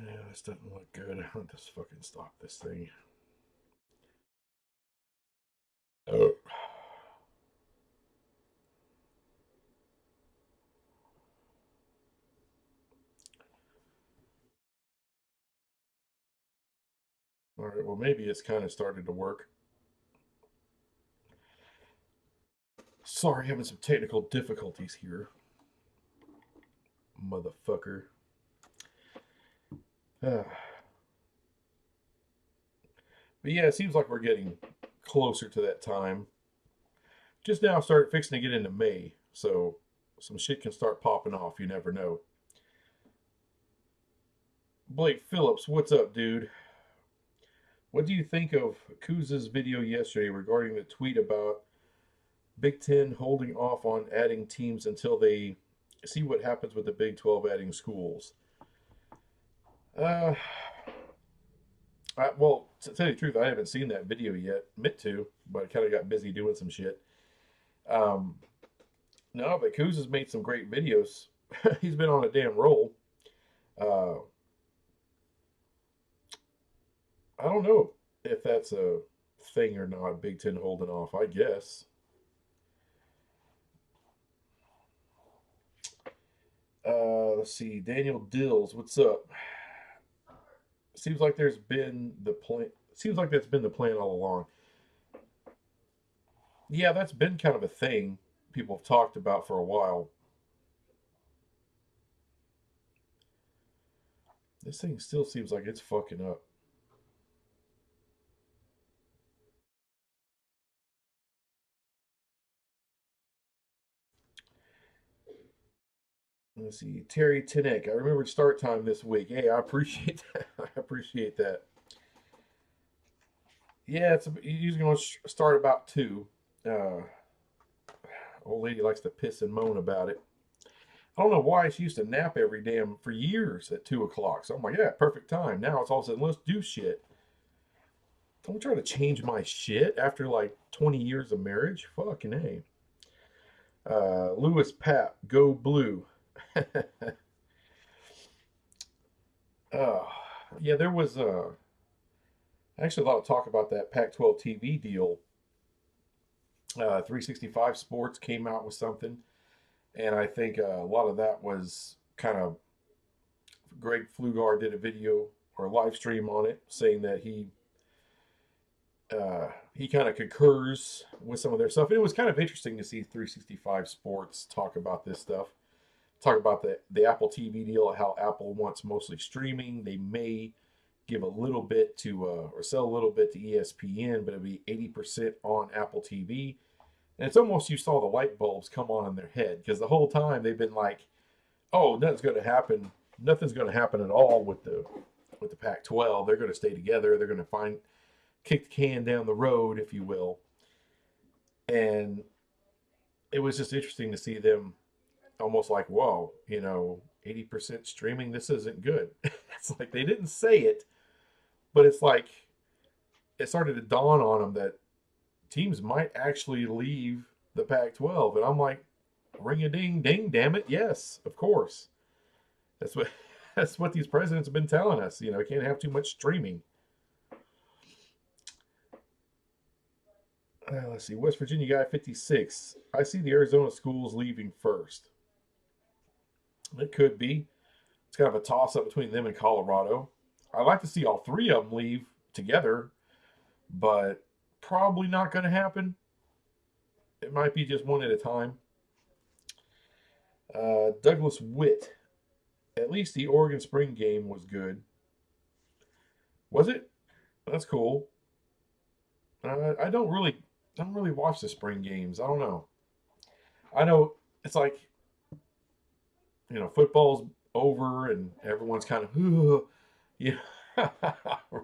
Yeah, this doesn't look good. I want to just fucking stop this thing. Oh. All right, well, maybe it's kind of started to work. Sorry, having some technical difficulties here. Motherfucker. But yeah, it seems like we're getting closer to that time. Just now, start fixing to get into May, so some shit can start popping off. You never know. Blake Phillips, what's up, dude? What do you think of Kuz's video yesterday regarding the tweet about Big Ten holding off on adding teams until they see what happens with the Big 12 adding schools? Uh, well, to tell you the truth, I haven't seen that video yet. Meant to, but I kind of got busy doing some shit. Um, no, but Kuz has made some great videos. He's been on a damn roll. Uh, I don't know if that's a thing or not. Big Ten holding off, I guess. Let's see. Daniel Dills, what's up? Seems like there's been the plan. Seems like that's been the plan all along. Yeah, that's been kind of a thing people have talked about for a while. This thing still seems like it's fucking up. Let's see. Terry Tinnick. I remember start time this week. Hey, I appreciate that. I appreciate that. Yeah, it's usually going to start about 2. Uh, Old lady likes to piss and moan about it. I don't know why she used to nap every damn for years at 2 o'clock. So I'm like, yeah, perfect time. Now it's all of a sudden, let's do shit. Don't try to change my shit after like 20 years of marriage. Fucking A. Lewis Pap, go blue. uh, yeah, there was actually a lot of talk about that Pac-12 TV deal. 365 Sports came out with something, and I think a lot of that was kind of Greg Flugar did a video or a live stream on it, saying that he kind of concurs with some of their stuff. And it was kind of interesting to see 365 Sports talk about this stuff. Talk about the Apple TV deal, how Apple wants mostly streaming. They may give a little bit to or sell a little bit to ESPN, but it'll be 80% on Apple TV. And it's almost you saw the light bulbs come on in their head because the whole time they've been like, "Oh, nothing's going to happen. Nothing's going to happen at all with the Pac-12. They're going to stay together. They're going to kick the can down the road, if you will." And it was just interesting to see them almost like, "Whoa, 80% streaming. This isn't good." It's like they didn't say it, but it's like it started to dawn on them that teams might actually leave the Pac-12, and I'm like, ring a ding ding, damn it, yes, of course. That's what that's what these presidents have been telling us. You can't have too much streaming. Let's see, West Virginia guy 56. I see the Arizona schools leaving first. It could be. It's kind of a toss up between them and Colorado. I'd like to see all 3 of them leave together, but probably not going to happen. It might be just one at a time. Douglas Witt. At least the Oregon spring game was good. Was it? That's cool. I don't really watch the spring games. I don't know. I know it's like football's over and everyone's kind of you know,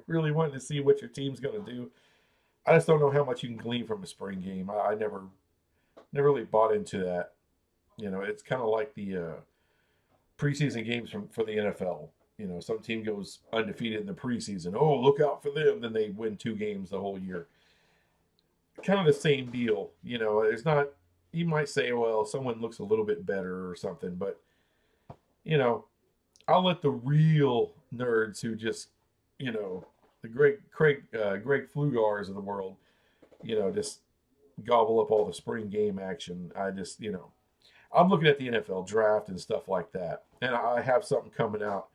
really wanting to see what your team's going to do. I just don't know how much you can glean from a spring game. I never really bought into that. It's kind of like the preseason games for the NFL. Some team goes undefeated in the preseason. Oh, look out for them! Then they win 2 games the whole year. Kind of the same deal. It's not. You might say, well, someone looks a little bit better or something, but you know, I'll let the real nerds who just, you know, the Greg Flugars of the world, just gobble up all the spring game action. I just, I'm looking at the NFL draft and stuff like that, and I have something coming out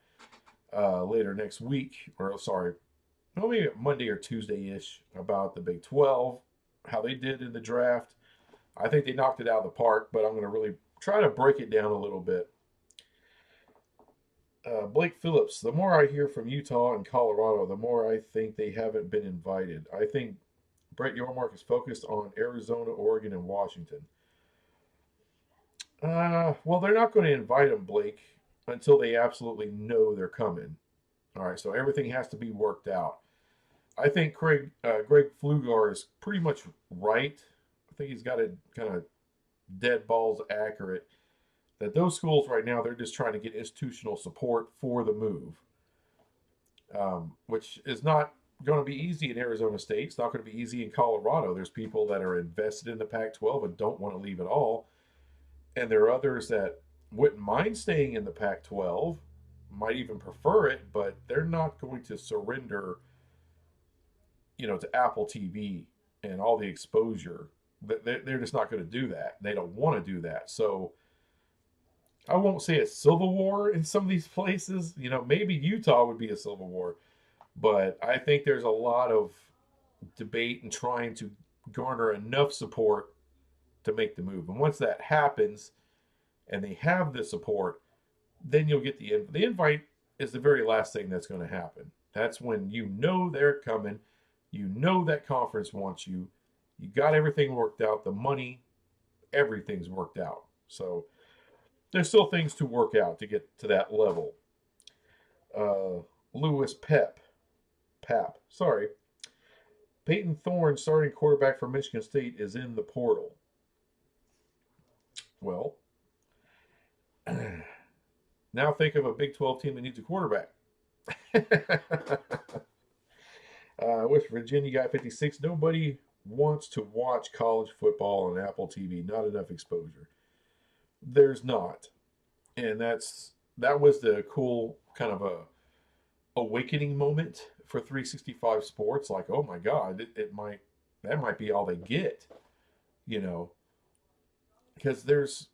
later next week, or sorry, maybe Monday or Tuesday ish, about the Big 12, how they did in the draft. I think they knocked it out of the park, but I'm going to really try to break it down a little bit. Blake Phillips, the more I hear from Utah and Colorado, the more I think they haven't been invited. I think Brett Yormark is focused on Arizona, Oregon, and Washington. Well, they're not going to invite him, Blake, until they absolutely know they're coming. All right, so everything has to be worked out. I think Greg Flugar is pretty much right. I think he's got it kind of dead balls accurate that those schools right now, they're just trying to get institutional support for the move, which is not going to be easy in Arizona State. It's not going to be easy in Colorado. There's people that are invested in the Pac-12 and don't want to leave at all. And there are others that wouldn't mind staying in the Pac-12, might even prefer it, but they're not going to surrender, to Apple TV and all the exposure. They're just not going to do that. They don't want to do that. So I won't say a civil war in some of these places. Maybe Utah would be a civil war, but I think there's a lot of debate and trying to garner enough support to make the move. And once that happens and they have the support, then you'll get the invite is the very last thing that's going to happen. That's when they're coming. That conference wants you. You got everything worked out. The money, everything's worked out. So there's still things to work out to get to that level. Lewis Pap. Sorry. Peyton Thorne, starting quarterback for Michigan State, is in the portal. Well, now think of a Big 12 team that needs a quarterback. West Virginia guy 56. Nobody wants to watch college football on Apple TV. Not enough exposure. There's not, and that was the cool kind of a awakening moment for 365 Sports. Like, oh my God, that might be all they get, because the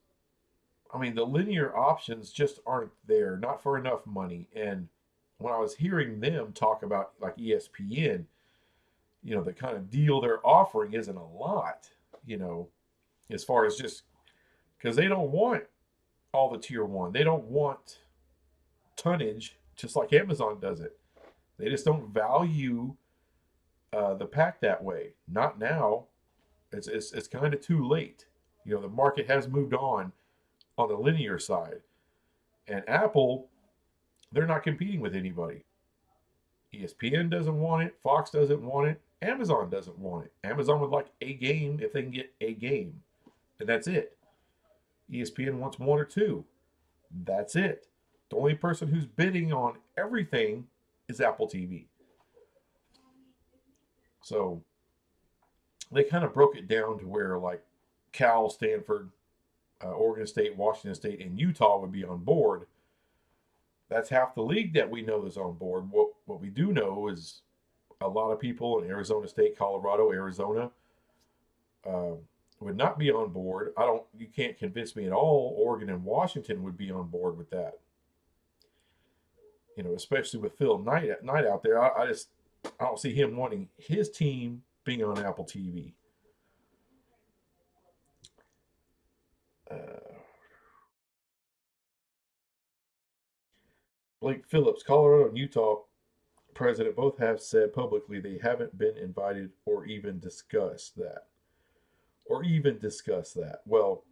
linear options just aren't there, not for enough money. And when I was hearing them talk about like ESPN, the kind of deal they're offering isn't a lot, as far as just because they don't want all the tier one. They don't want tonnage, just like Amazon does it. They just don't value the pack that way. Not now. It's kind of too late. The market has moved on the linear side. And Apple, they're not competing with anybody. ESPN doesn't want it. Fox doesn't want it. Amazon doesn't want it. Amazon would like a game if they can get a game. And that's it. ESPN wants one or two. That's it. The only person who's bidding on everything is Apple TV. So they kind of broke it down to where like Cal, Stanford, Oregon State, Washington State, and Utah would be on board. That's half the league that we know is on board. What we do know is a lot of people in Arizona State, Colorado, Arizona would not be on board. You can't convince me at all Oregon and Washington would be on board with that. Especially with Phil Knight out there. I don't see him wanting his team being on Apple TV. Blake Phillips, Colorado and Utah president both have said publicly they haven't been invited or even discussed that. Well,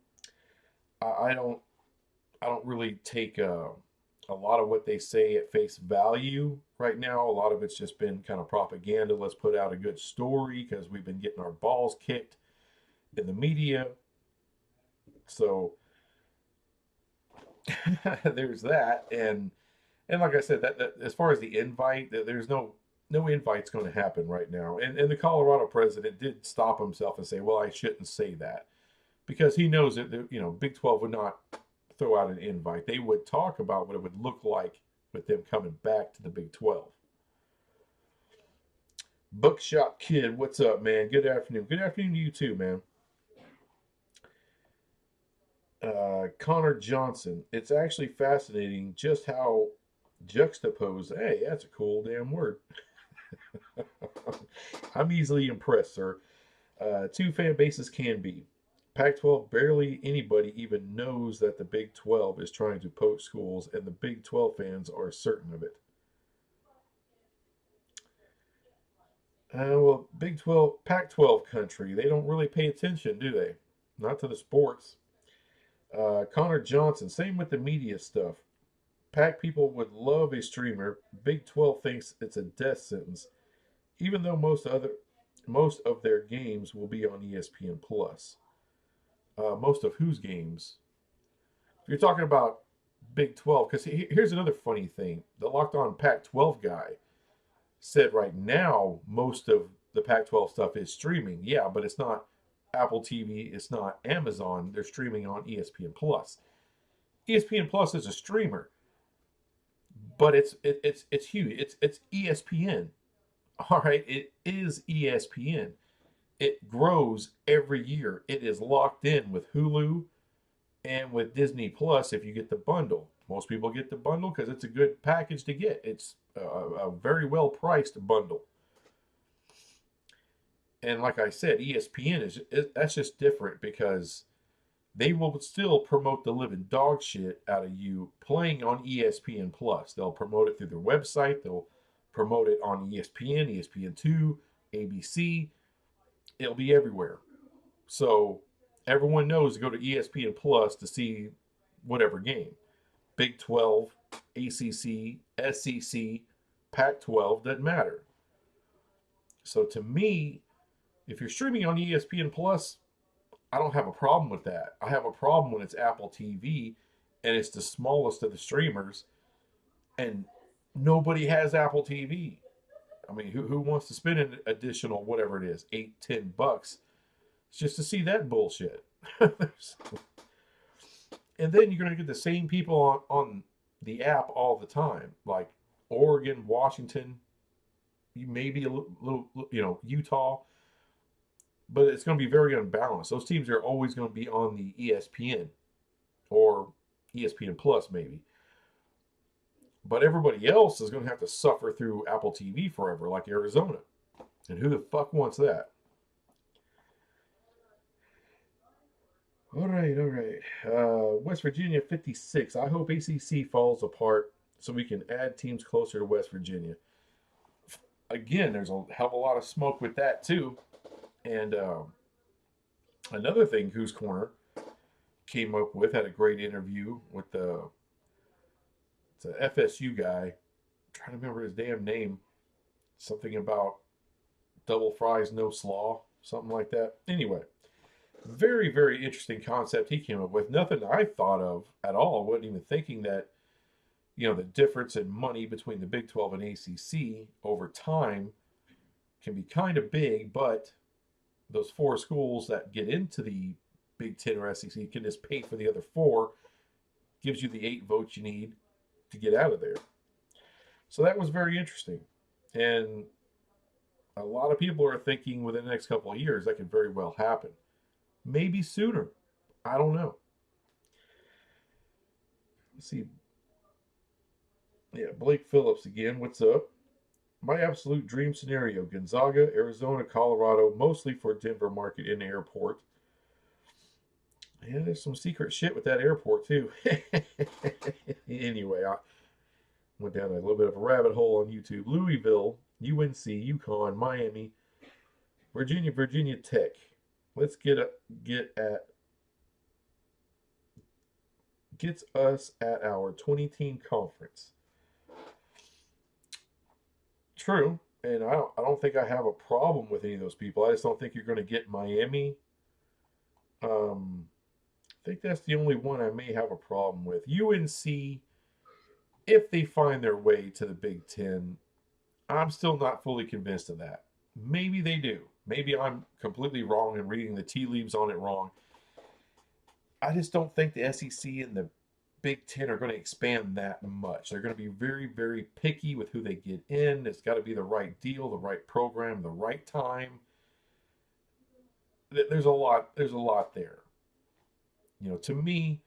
I don't really take a lot of what they say at face value right now. A lot of it's just been kind of propaganda. Let's put out a good story because we've been getting our balls kicked in the media. So there's that, and like I said, that as far as the invite, there's no invite's going to happen right now. And the Colorado president did stop himself and say, well, I shouldn't say that, because he knows that Big 12 would not throw out an invite. They would talk about what it would look like with them coming back to the Big 12. Buckshot Kid, what's up, man? Good afternoon. Good afternoon to you too, man. Connor Johnson. It's actually fascinating just how juxtaposed. Hey, that's a cool damn word. I'm easily impressed, sir. Two fan bases can be. Pac 12, barely anybody even knows that the Big 12 is trying to poach schools, and the Big 12 fans are certain of it. Well, Big 12, Pac 12 country, they don't really pay attention, do they? Not to the sports. Connor Johnson, same with the media stuff. Pac people would love a streamer. Big 12 thinks it's a death sentence, even though most of their games will be on ESPN Plus. Most of whose games? If you're talking about Big 12, because here's another funny thing. The Locked On Pac-12 guy said right now most of the Pac-12 stuff is streaming. Yeah, but it's not Apple TV. It's not Amazon. They're streaming on ESPN Plus. ESPN Plus is a streamer, but it's huge. It's ESPN. All right, it is ESPN. It grows every year. It is locked in with Hulu and with Disney Plus if you get the bundle. Most people get the bundle because it's a good package to get. It's a very well priced bundle. And like I said, ESPN that's just different because they will still promote the living dog shit out of you playing on ESPN Plus. They'll promote it through their website. They'll promote it on ESPN, ESPN2, ABC. It'll be everywhere. So everyone knows to go to ESPN Plus to see whatever game. Big 12, ACC, SEC, Pac 12, doesn't matter. So to me, if you're streaming on ESPN Plus, I don't have a problem with that. I have a problem when it's Apple TV and it's the smallest of the streamers and nobody has Apple TV. I mean, who wants to spend an additional, whatever it is, $8-10 just to see that bullshit? And then you're going to get the same people on the app all the time, like Oregon, Washington, maybe a little, Utah, but it's going to be very unbalanced. Those teams are always going to be on the ESPN or ESPN Plus, maybe. But everybody else is going to have to suffer through Apple TV forever, like Arizona. And who the fuck wants that? All right. West Virginia 56. I hope ACC falls apart so we can add teams closer to West Virginia. Again, there's a hell of a lot of smoke with that, too. And another thing Who's Corner came up with, had a great interview with it's an FSU guy. I'm trying to remember his damn name. Something about double fries, no slaw. Something like that. Anyway, very, very interesting concept he came up with. Nothing I thought of at all. I wasn't even thinking that, the difference in money between the Big 12 and ACC over time can be kind of big, but those four schools that get into the Big 10 or SEC can just pay for the other four, gives you the 8 votes you need to get out of there. So that was very interesting. And a lot of people are thinking within the next couple of years that could very well happen. Maybe sooner. I don't know. Let's see. Yeah, Blake Phillips again. What's up? My absolute dream scenario: Gonzaga, Arizona, Colorado, mostly for Denver market and airport. Yeah, there's some secret shit with that airport too. Anyway, I went down a little bit of a rabbit hole on YouTube. Louisville, UNC, UConn, Miami, Virginia Tech. Let's gets us at our 20-team conference. True, and I don't think I have a problem with any of those people. I just don't think you're going to get Miami. I think that's the only one I may have a problem with. UNC, if they find their way to the Big Ten, I'm still not fully convinced of that. Maybe they do. Maybe I'm completely wrong and reading the tea leaves on it wrong. I just don't think the SEC and the Big Ten are going to expand that much. They're going to be very, very picky with who they get in. It's got to be the right deal, the right program, the right time. There's a lot. There's a lot there. To me,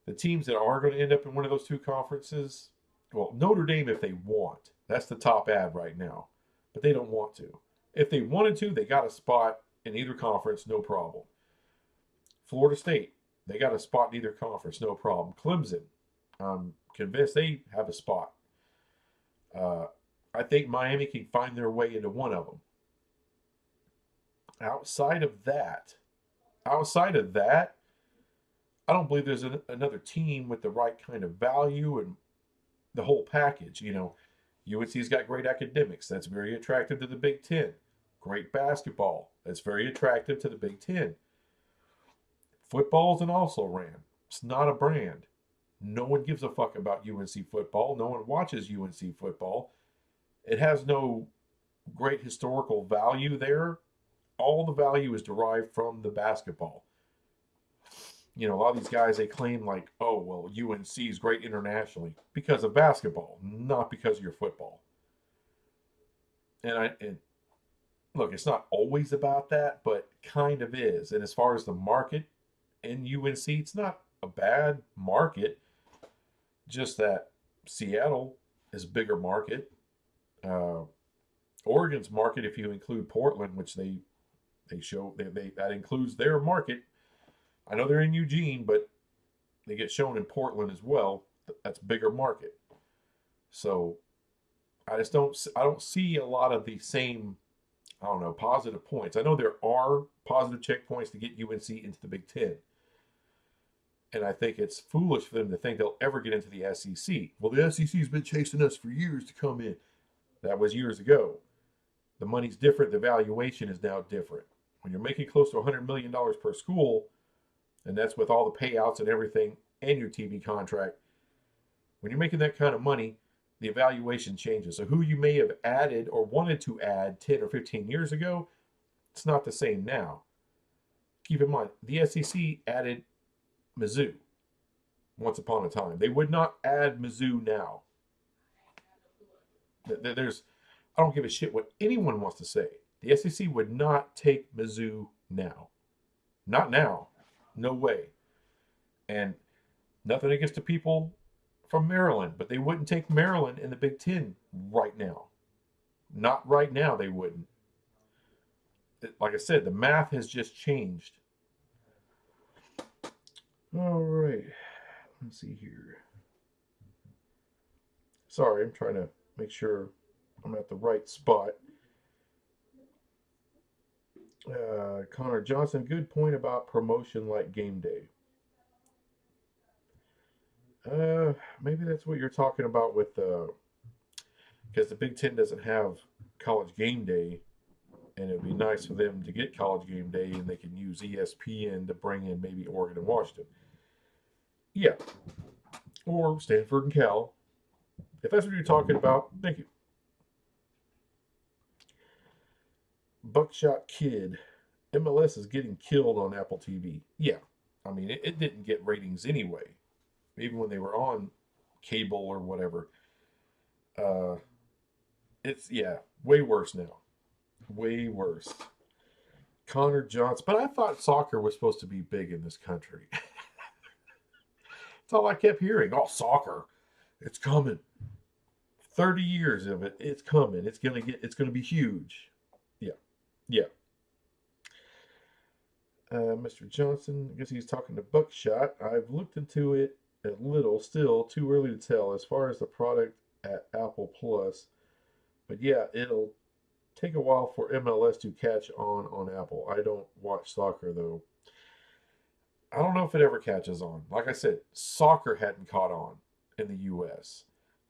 the teams that are going to end up in one of those two conferences, well, Notre Dame if they want. That's the top ad right now, but they don't want to. If they wanted to, they got a spot in either conference, no problem. Florida State, they got a spot in either conference, no problem. Clemson, I'm convinced they have a spot. I think Miami can find their way into one of them. Outside of that, I don't believe there's another team with the right kind of value and the whole package. UNC's got great academics. That's very attractive to the Big Ten. Great basketball. That's very attractive to the Big Ten. Football's an also ran. It's not a brand. No one gives a fuck about UNC football. No one watches UNC football. It has no great historical value there. All the value is derived from the basketball. A lot of these guys, they claim like, oh, well, UNC is great internationally because of basketball, not because of your football. And look, it's not always about that, but kind of is. And as far as the market in UNC, it's not a bad market. Just that Seattle is a bigger market. Oregon's market, if you include Portland, which they show that includes their market. I know they're in Eugene, but they get shown in Portland as well. That's bigger market. So I don't see a lot of the same, positive points. I know there are positive checkpoints to get UNC into the Big Ten. And I think it's foolish for them to think they'll ever get into the SEC. Well, the SEC's been chasing us for years to come in. That was years ago. The money's different. The valuation is now different. When you're making close to $100 million per school, and that's with all the payouts and everything and your TV contract, when you're making that kind of money, the evaluation changes. So who you may have added or wanted to add 10 or 15 years ago, it's not the same now. Keep in mind, the SEC added Mizzou once upon a time. They would not add Mizzou now. I don't give a shit what anyone wants to say. The SEC would not take Mizzou now. Not now. No way. And nothing against the people from Maryland, but they wouldn't take Maryland in the Big Ten right now. Not right now, they wouldn't. Like I said, the math has just changed. All right. Let's see here. Sorry, I'm trying to make sure I'm at the right spot. Connor Johnson, good point about promotion like game day. Maybe that's what you're talking about with because the Big Ten doesn't have college game day, and it'd be nice for them to get college game day, and they can use ESPN to bring in maybe Oregon and Washington. Yeah, or Stanford and Cal. If that's what you're talking about, thank you. Buckshot Kid, MLS is getting killed on Apple TV. Yeah, I mean, it didn't get ratings anyway, even when they were on cable or whatever. It's, way worse now. Way worse. Connor Johnson, but I thought soccer was supposed to be big in this country. That's all I kept hearing. Oh, soccer, it's coming. 30 years of it, it's coming. It's gonna be huge. Yeah. Mr. Johnson, I guess he's talking to Buckshot. I've looked into it a little, still too early to tell as far as the product at Apple Plus. But yeah, it'll take a while for MLS to catch on Apple. I don't watch soccer though. I don't know if it ever catches on. Like I said, soccer hadn't caught on in the US.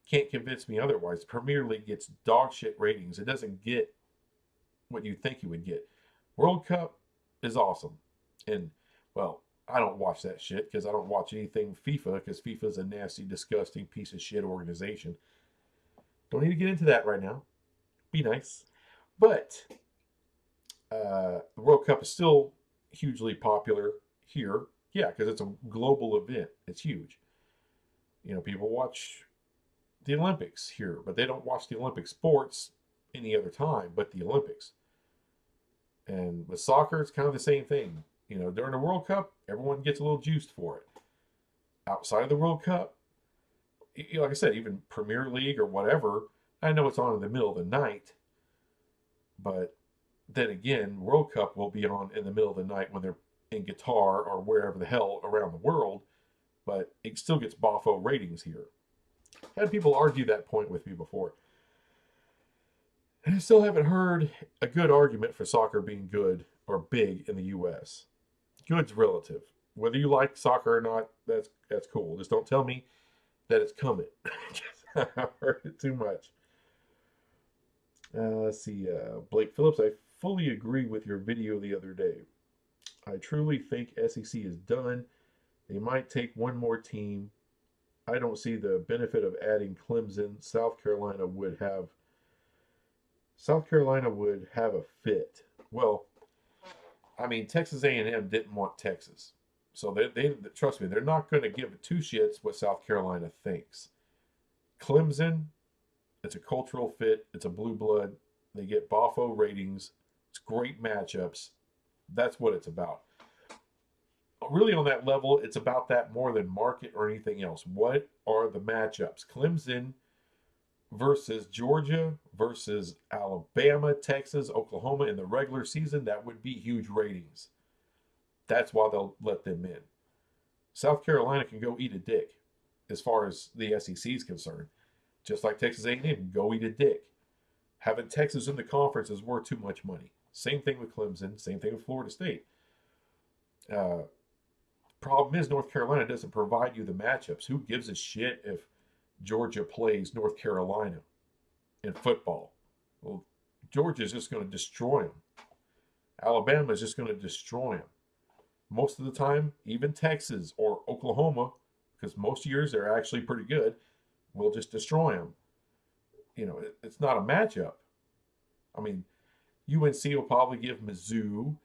Can't convince me otherwise. The Premier League gets dog shit ratings. It doesn't get what you think you would get. World Cup is awesome. And, well, I don't watch that shit because I don't watch anything FIFA because FIFA's a nasty, disgusting piece of shit organization. Don't need to get into that right now. Be nice. But the World Cup is still hugely popular here. Yeah, because it's a global event. It's huge. People watch the Olympics here, but they don't watch the Olympic sports any other time but the Olympics. And with soccer, it's kind of the same thing. During the World Cup, everyone gets a little juiced for it. Outside of the World Cup, like I said, even Premier League or whatever, I know it's on in the middle of the night, but then again, World Cup will be on in the middle of the night when they're in Qatar or wherever the hell around the world, but it still gets boffo ratings here. I had people argue that point with me before. And I still haven't heard a good argument for soccer being good or big in the U.S. Good's relative. Whether you like soccer or not, that's cool. Just don't tell me that it's coming. I've heard it too much. Let's see. Blake Phillips, I fully agree with your video the other day. I truly think SEC is done. They might take one more team. I don't see the benefit of adding Clemson. South Carolina would have a fit. Well, I mean, Texas A&M didn't want Texas. So they trust me, they're not going to give two shits what South Carolina thinks. Clemson, it's a cultural fit. It's a blue blood. They get boffo ratings. It's great matchups. That's what it's about. Really, on that level, it's about that more than market or anything else. What are the matchups? Clemson versus Georgia versus Alabama, Texas, Oklahoma in the regular season, that would be huge ratings. That's why they'll let them in. South Carolina can go eat a dick as far as the SEC is concerned. Just like Texas A&M can go eat a dick. Having Texas in the conference is worth too much money. Same thing with Clemson. Same thing with Florida State. Problem is North Carolina doesn't provide you the matchups. Who gives a shit if Georgia plays North Carolina in football? Well, Georgia's just going to destroy them. Alabama's just going to destroy them. Most of the time, even Texas or Oklahoma, because most years they're actually pretty good, will just destroy them. It's not a matchup. I mean, UNC will probably give Mizzou,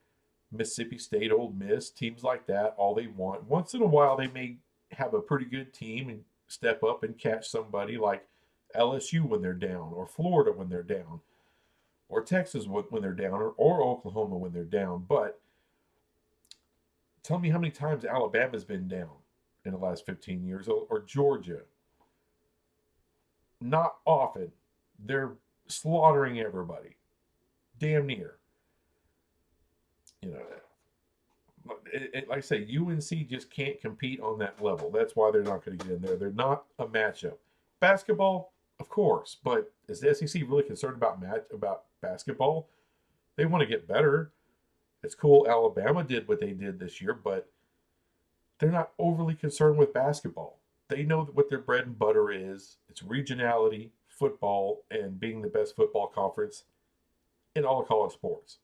Mississippi State, Ole Miss, teams like that all they want. Once in a while, they may have a pretty good team and step up and catch somebody like LSU when they're down, or Florida when they're down, or Texas when they're down, or Oklahoma when they're down. But tell me how many times Alabama's been down in the last 15 years, or Georgia. Not often. They're slaughtering everybody. Damn near. Like I say, UNC just can't compete on that level. That's why they're not going to get in there. They're not a matchup. Basketball, of course, but is the SEC really concerned about basketball? They want to get better. It's cool Alabama did what they did this year, but they're not overly concerned with basketball. They know what their bread and butter is. It's regionality, football, and being the best football conference in all of college sports.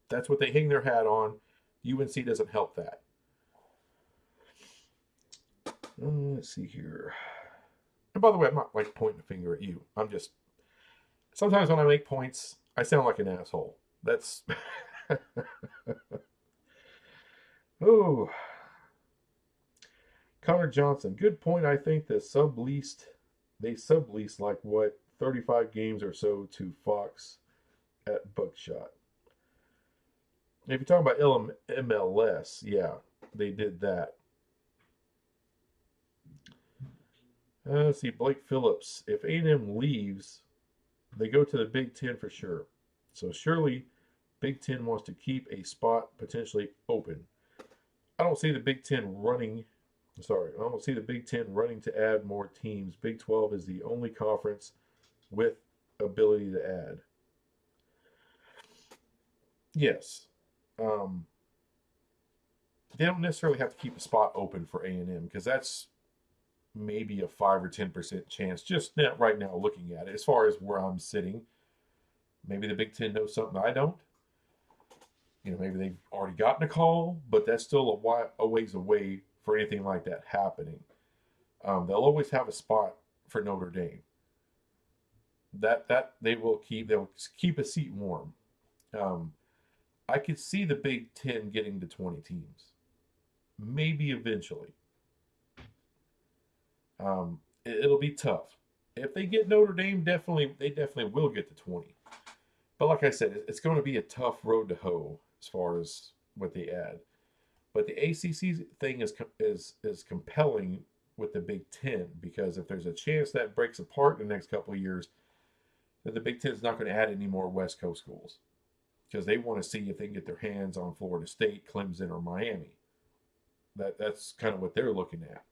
That's what they hang their hat on. UNC doesn't help that. Let's see here. And by the way, I'm not like pointing a finger at you. I'm just, sometimes when I make points, I sound like an asshole. That's, oh. Connor Johnson, good point. I think they subleased like what, 35 games or so to Fox at Buckshot. If you're talking about MLS, yeah, they did that. Let's see, Blake Phillips. If A&M leaves, they go to the Big Ten for sure. So surely Big Ten wants to keep a spot potentially open. I don't see the Big Ten running to add more teams. Big 12 is the only conference with ability to add. Yes. They don't necessarily have to keep a spot open for A&M because that's maybe a 5 or 10% chance just right now looking at it. As far as where I'm sitting, maybe the Big Ten knows something I don't. Maybe they've already gotten a call, but that's still a ways away for anything like that happening. They'll always have a spot for Notre Dame. That they'll keep a seat warm. I could see the Big Ten getting to 20 teams. Maybe eventually. It'll be tough. If they get Notre Dame, they definitely will get to 20. But like I said, it's going to be a tough road to hoe as far as what they add. But the ACC thing is compelling with the Big Ten, because if there's a chance that breaks apart in the next couple of years, then the Big Ten is not going to add any more West Coast schools, because they want to see if they can get their hands on Florida State, Clemson, or Miami. That's kind of what they're looking at.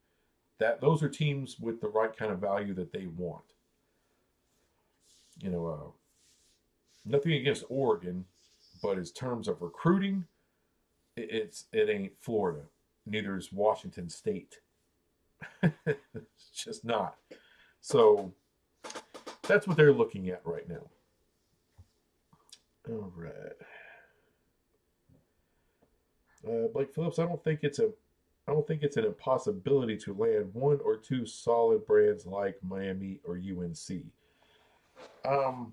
Those are teams with the right kind of value that they want. You know, nothing against Oregon, but in terms of recruiting, it ain't Florida. Neither is Washington State. It's just not. So that's what they're looking at right now. All right. Blake Phillips, I don't think it's an impossibility to land one or two solid brands like Miami or UNC. I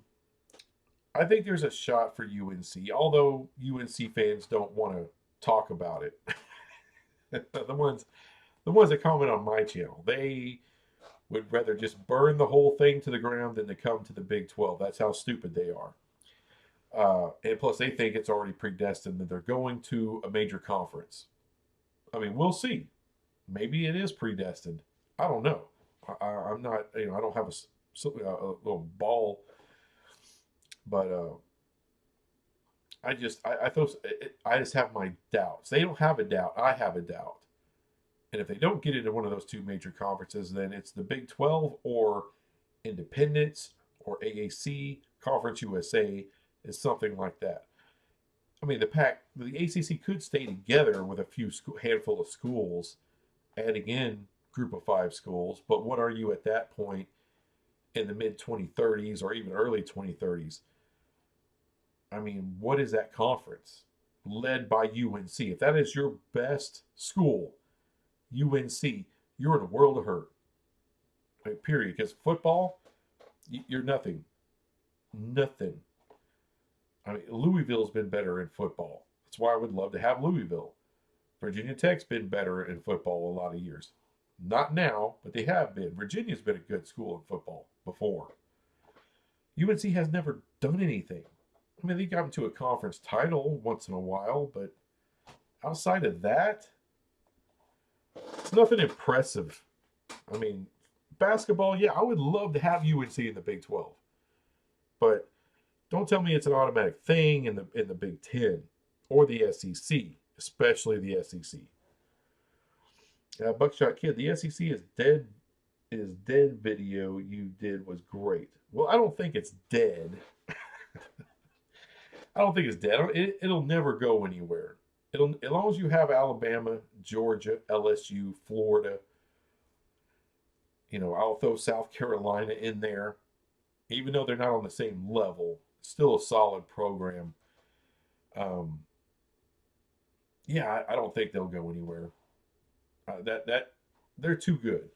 think there's a shot for UNC, although UNC fans don't want to talk about it. the ones that comment on my channel, they would rather just burn the whole thing to the ground than to come to the Big 12. That's how stupid they are. And plus, they think it's already predestined that they're going to a major conference. I mean, we'll see. Maybe it is predestined. I don't know. I'm not, I don't have a little ball, but I just have my doubts. They don't have a doubt. I have a doubt. And if they don't get into one of those two major conferences, then it's the Big 12 or Independence or AAC, Conference USA, is something like that. I mean, the ACC could stay together with a handful of schools, adding in group of 5 schools. But what are you at that point in the mid 2030s or even early 2030s? I mean, what is that conference led by UNC? If that is your best school, UNC, you're in a world of hurt. Like, period. Because football, you're nothing. Nothing. I mean, Louisville's been better in football. That's why I would love to have Louisville. Virginia Tech's been better in football a lot of years. Not now, but they have been. Virginia's been a good school in football before. UNC has never done anything. I mean, they got into a conference title once in a while, but outside of that, it's nothing impressive. I mean, basketball, yeah, I would love to have UNC in the Big 12. But don't tell me it's an automatic thing in the Big 10 or the SEC, especially the SEC. Buckshot Kid, the SEC is dead. Video you did was great. Well, I don't think it's dead. I don't think it's dead. It'll never go anywhere. As long as you have Alabama, Georgia, LSU, Florida, I'll throw South Carolina in there. Even though they're not on the same level, still a solid program. Yeah, I don't think they'll go anywhere. They're too good.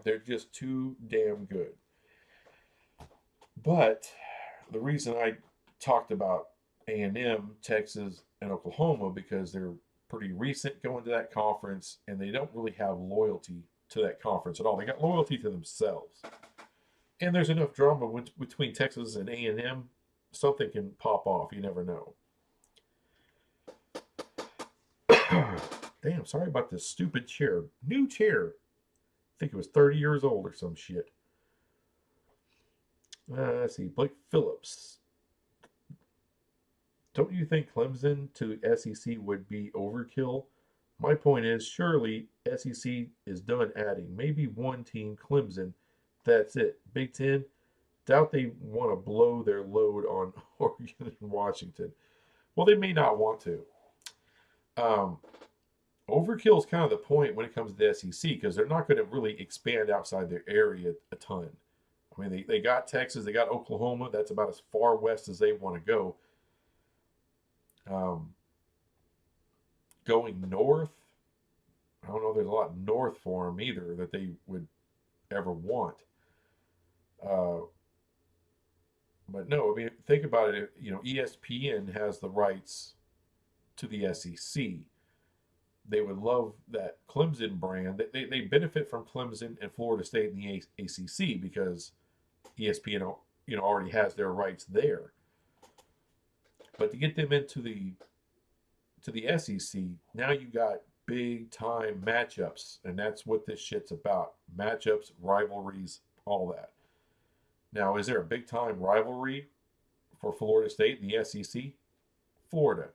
They're just too damn good. But the reason I talked about A&M, Texas, and Oklahoma, because they're pretty recent going to that conference, and they don't really have loyalty to that conference at all. They got loyalty to themselves. And there's enough drama between Texas and A&M, something can pop off. You never know. Damn, sorry about this stupid chair. New chair. I think it was 30 years old or some shit. Let's see. Blake Phillips. Don't you think Clemson to SEC would be overkill? My point is, surely SEC is done adding. Maybe one team, Clemson. That's it. Big Ten, doubt they want to blow their load on Oregon and Washington. Well, they may not want to. Overkill is kind of the point when it comes to the SEC, because they're not going to really expand outside their area a ton. I mean, they got Texas, they got Oklahoma. That's about as far west as they want to go. Going north, I don't know if there's a lot north for them either that they would ever want. But no, I mean, think about it. ESPN has the rights to the SEC. They would love that Clemson brand. They benefit from Clemson and Florida State in the ACC because ESPN already has their rights there. But to get them into the SEC, now you got big time matchups, and that's what this shit's about. Matchups, rivalries, all that. Now, is there a big time rivalry for Florida State in the SEC? Florida.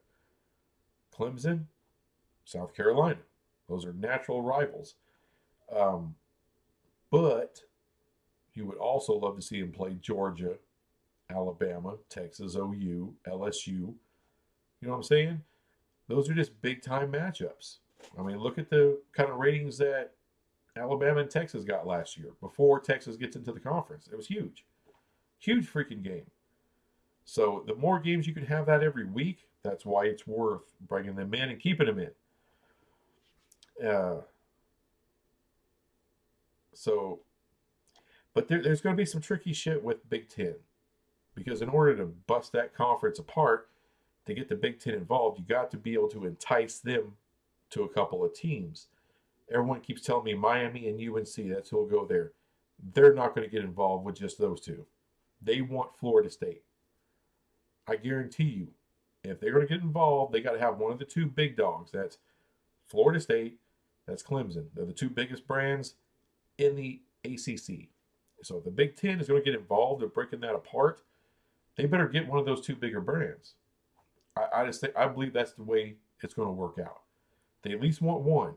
Clemson, South Carolina. Those are natural rivals. But you would also love to see him play Georgia, Alabama, Texas, OU, LSU. You know what I'm saying? Those are just big time matchups. I mean, look at the kind of ratings that Alabama and Texas got last year before Texas gets into the conference. It was huge. Huge freaking game. So the more games you can have that every week, that's why it's worth bringing them in and keeping them in. But there's going to be some tricky shit with Big Ten. Because in order to bust that conference apart, to get the Big Ten involved, you got to be able to entice them to a couple of teams. Everyone keeps telling me Miami and UNC, that's who'll go there. They're not going to get involved with just those two. They want Florida State. I guarantee you, if they're going to get involved, they got to have one of the two big dogs. That's Florida State, that's Clemson. They're the two biggest brands in the ACC. So if the Big Ten is going to get involved in breaking that apart, they better get one of those two bigger brands. I believe that's the way it's going to work out. They at least want one.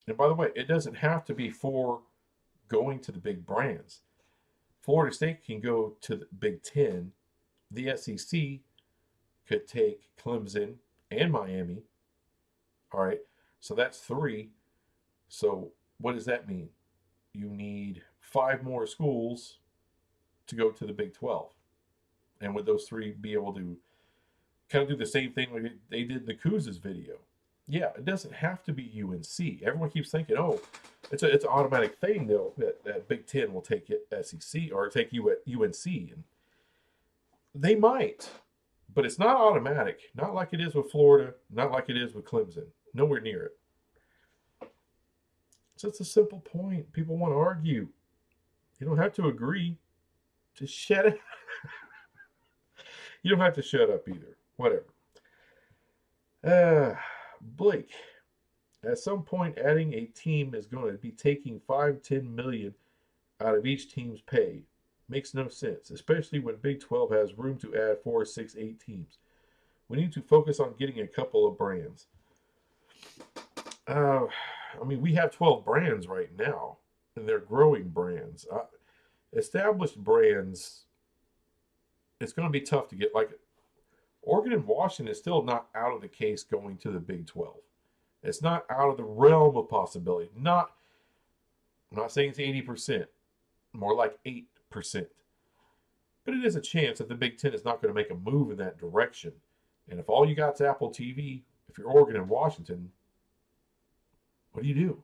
And by the way, it doesn't have to be for going to the big brands. Florida State can go to the Big Ten. The SEC could take Clemson and Miami. All right. So that's 3. So what does that mean? You need 5 more schools to go to the Big 12. And would those 3 be able to kind of do the same thing like they did in the Kuz's video? Yeah, it doesn't have to be UNC. Everyone keeps thinking, oh, it's an automatic thing, though, that Big Ten will take it SEC or take you at UNC. And they might, but it's not automatic. Not like it is with Florida, not like it is with Clemson. Nowhere near it. So it's a simple point. People want to argue. You don't have to agree. Just shut it. You don't have to shut up either. Whatever. Blake, at some point, adding a team is going to be taking 5-10 million out of each team's pay. Makes no sense, especially when Big 12 has room to add 4, 6, 8 teams. We need to focus on getting a couple of brands. I mean, we have 12 brands right now, and they're growing brands. Established brands, it's going to be tough to get. Like, Oregon and Washington is still not out of the case going to the Big 12. It's not out of the realm of possibility. I'm not saying it's 80%, more like 8%. But it is a chance that the Big 10 is not going to make a move in that direction. And if all you got is Apple TV, if you're Oregon and Washington, what do you do?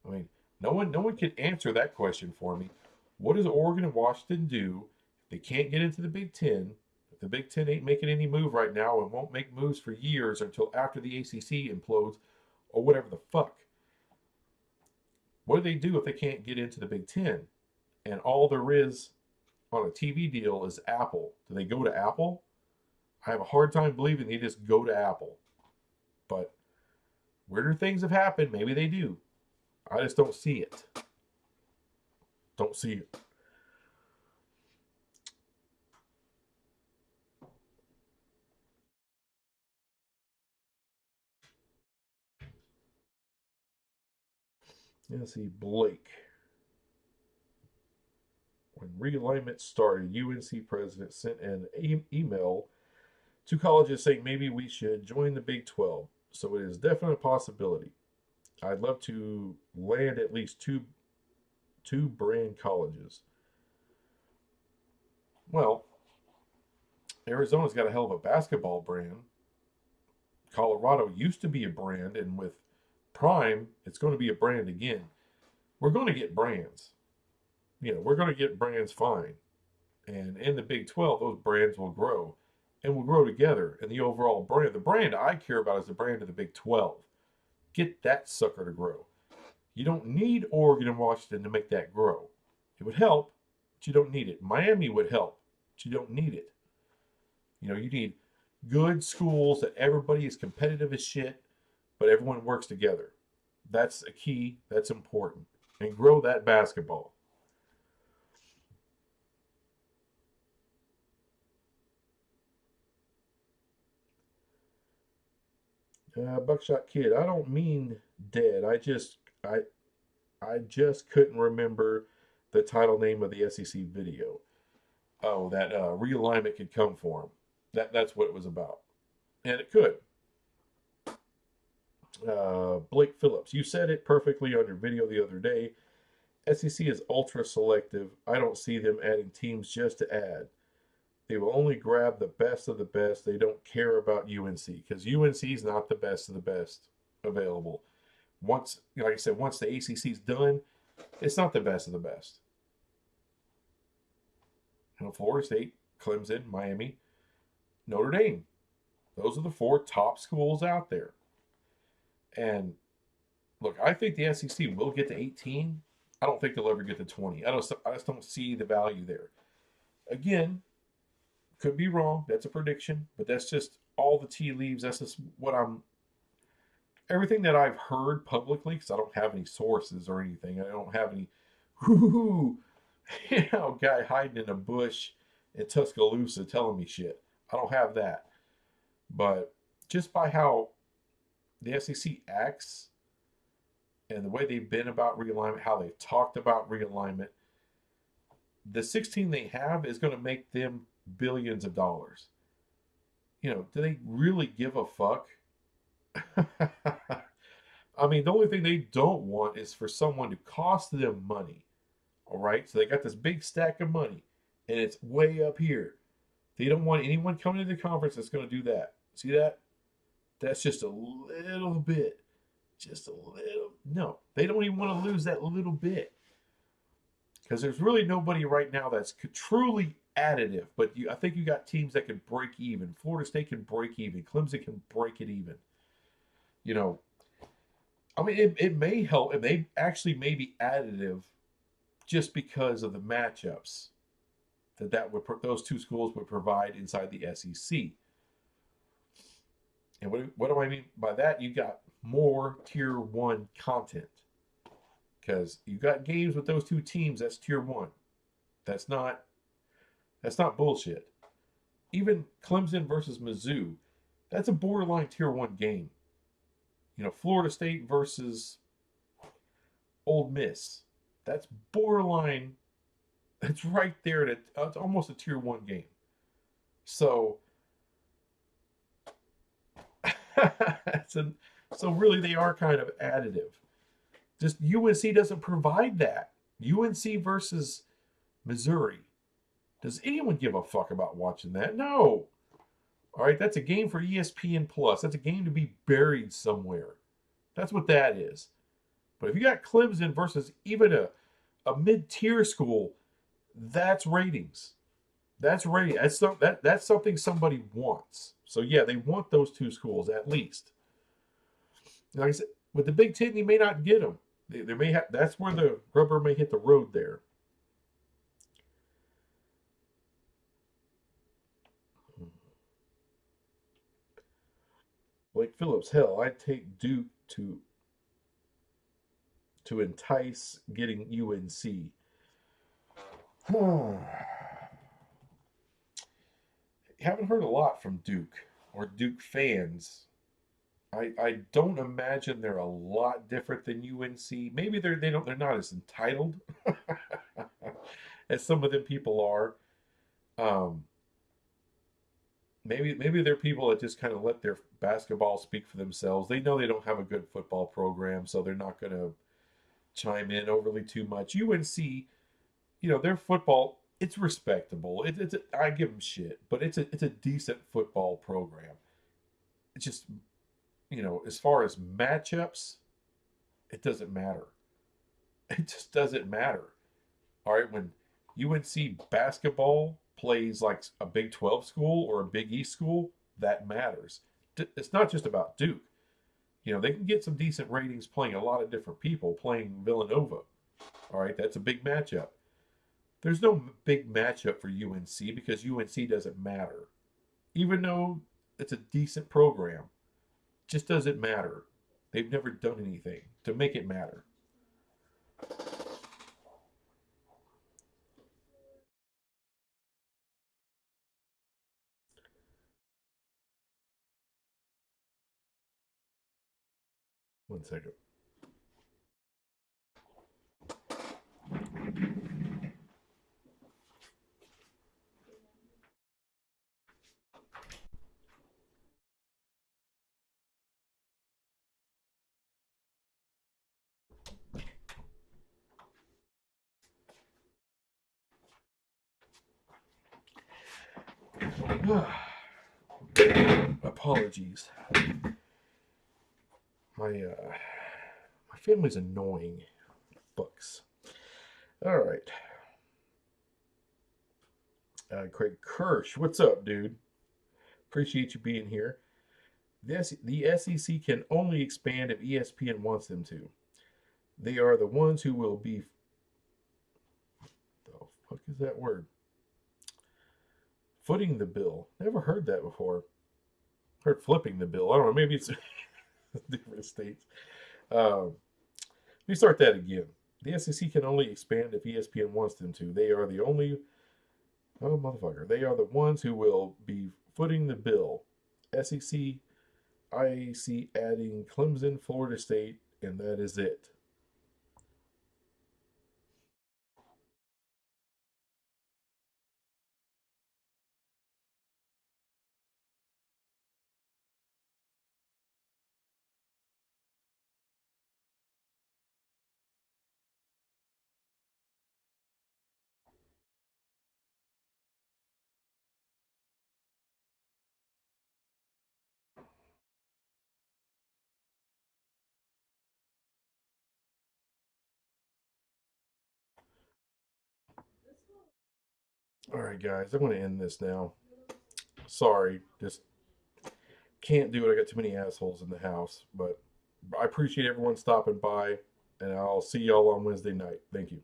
I mean, no one can answer that question for me. What does Oregon and Washington do if they can't get into the Big 10? If the Big 10 ain't making any move right now and won't make moves for years until after the ACC implodes or whatever the fuck. What do they do if they can't get into the Big 10? And all there is on a TV deal is Apple. Do they go to Apple? I have a hard time believing they just go to Apple. But weirder things have happened. Maybe they do. I just don't see it. Don't see it. Let's see, Blake. When realignment started, UNC president sent an email to colleges saying maybe we should join the Big 12. So it is definitely a possibility. I'd love to land at least two brand colleges. Well, Arizona's got a hell of a basketball brand. Colorado used to be a brand, and with Prime, it's going to be a brand again. We're going to get brands. We're going to get brands fine. And in the Big 12, those brands will grow and will grow together. And the overall brand, the brand I care about is the brand of the Big 12. Get that sucker to grow. You don't need Oregon and Washington to make that grow. It would help, but you don't need it. Miami would help, but you don't need it. You need good schools that everybody is competitive as shit, but everyone works together. That's a key. That's important. And grow that basketball. Buckshot Kid, I don't mean dead. I just couldn't remember the title name of the SEC video. Oh, that realignment could come for him. That's what it was about, and it could. Blake Phillips, you said it perfectly on your video the other day. SEC is ultra selective. I don't see them adding teams just to add. They will only grab the best of the best. They don't care about UNC because UNC is not the best of the best available. Once, like I said, once the ACC is done, it's not the best of the best. Florida State, Clemson, Miami, Notre Dame. Those are the four top schools out there. And look, I think the SEC will get to 18. I don't think they'll ever get to 20. I just don't see the value there. Again, could be wrong. That's a prediction, but that's just all the tea leaves. That's just everything that I've heard publicly, because I don't have any sources or anything. I don't have any guy hiding in a bush in Tuscaloosa telling me shit. I don't have that. But just by how the SEC acts and the way they've been about realignment, how they've talked about realignment, the 16 they have is going to make them billions of dollars. Do they really give a fuck? I mean, the only thing they don't want is for someone to cost them money. All right? So they got this big stack of money, and it's way up here. They don't want anyone coming to the conference that's going to do that. See that? That's just a little bit. Just a little. No, they don't even want to lose that little bit. Because there's really nobody right now that's truly additive. But I think you got teams that can break even. Florida State can break even. Clemson can break it even. I mean, it may help. It may actually may be additive just because of the matchups those two schools would provide inside the SEC. And what do I mean by that? You got more tier 1 content. Because you got games with those two teams, that's tier 1. That's not bullshit. Even Clemson versus Mizzou, that's a borderline tier 1 game. Florida State versus Ole Miss, that's borderline. It's right there. It's almost a tier 1 game. So, so really they are kind of additive. Just UNC doesn't provide that. UNC versus Missouri. Does anyone give a fuck about watching that? No. All right, that's a game for ESPN Plus. That's a game to be buried somewhere. That's what that is. But if you got Clemson versus even a mid-tier school, that's ratings. That's rating. That's something somebody wants. So yeah, they want those two schools at least. Like I said, with the Big Ten, you may not get them. They may have. That's where the rubber may hit the road there. Blake Phillips, hell, I'd take Duke to entice getting UNC. Haven't heard a lot from Duke or Duke fans. I don't imagine they're a lot different than UNC. Maybe they're not as entitled as some of them people are. Maybe they're people that just kind of let their basketball speak for themselves. They know they don't have a good football program, so they're not going to chime in overly too much. UNC, their football, it's respectable. I give them shit, but it's a decent football program. It's just, as far as matchups, it doesn't matter. It just doesn't matter. All right, when UNC basketball plays like a Big 12 school or a Big East school, that matters. It's not just about Duke. You know, they can get some decent ratings playing a lot of different people, playing Villanova. All right, that's a big matchup. There's no big matchup for UNC because UNC doesn't matter. Even though it's a decent program, just doesn't matter. They've never done anything to make it matter. One second. Apologies. My family's annoying. Books. All right. Craig Kirsch, what's up, dude? Appreciate you being here. The SEC can only expand if ESPN wants them to. They are the ones who will be. The fuck is that word? Footing the bill. Never heard that before. Heard flipping the bill. I don't know. Maybe it's different states. Let me start that again. The SEC can only expand if ESPN wants them to. They are the only. Oh, motherfucker. They are the ones who will be footing the bill. SEC, IAC adding Clemson, Florida State, and that is it. All right, guys. I'm going to end this now. Sorry. Just can't do it. I got too many assholes in the house. But I appreciate everyone stopping by, and I'll see y'all on Wednesday night. Thank you.